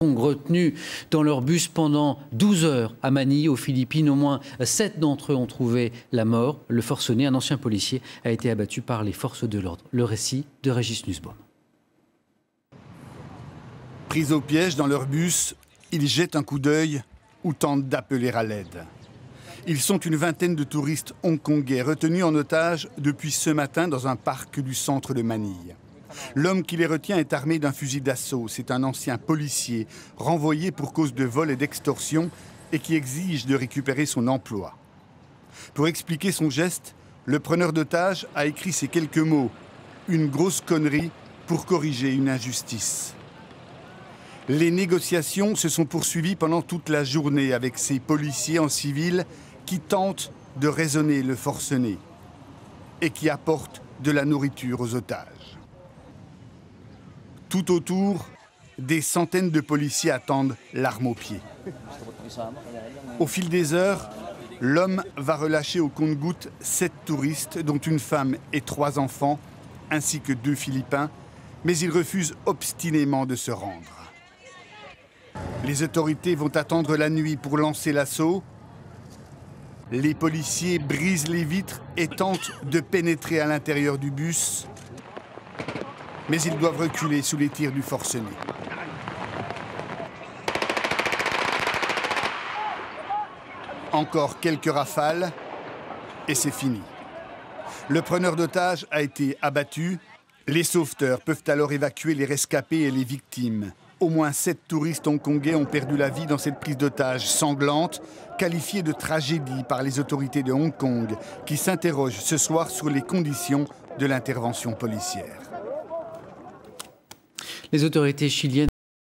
Retenus dans leur bus pendant 12 heures à Manille, aux Philippines. Au moins 7 d'entre eux ont trouvé la mort. Le forcené, un ancien policier, a été abattu par les forces de l'ordre. Le récit de Régis Nussbaum. Pris au piège dans leur bus, ils jettent un coup d'œil ou tentent d'appeler à l'aide. Ils sont une vingtaine de touristes hongkongais retenus en otage depuis ce matin dans un parc du centre de Manille. L'homme qui les retient est armé d'un fusil d'assaut. C'est un ancien policier renvoyé pour cause de vol et d'extorsion et qui exige de récupérer son emploi. Pour expliquer son geste, le preneur d'otage a écrit ces quelques mots: une grosse connerie pour corriger une injustice. Les négociations se sont poursuivies pendant toute la journée avec ces policiers en civil qui tentent de raisonner le forcené et qui apportent de la nourriture aux otages. Tout autour, des centaines de policiers attendent l'arme au pied. Au fil des heures, l'homme va relâcher au compte-gouttes 7 touristes, dont une femme et 3 enfants, ainsi que 2 Philippins, mais il refuse obstinément de se rendre. Les autorités vont attendre la nuit pour lancer l'assaut. Les policiers brisent les vitres et tentent de pénétrer à l'intérieur du bus, mais ils doivent reculer sous les tirs du forcené. Encore quelques rafales et c'est fini. Le preneur d'otages a été abattu. Les sauveteurs peuvent alors évacuer les rescapés et les victimes. Au moins 7 touristes hongkongais ont perdu la vie dans cette prise d'otage sanglante, qualifiée de tragédie par les autorités de Hong Kong, qui s'interrogent ce soir sur les conditions de l'intervention policière. Les autorités chiliennes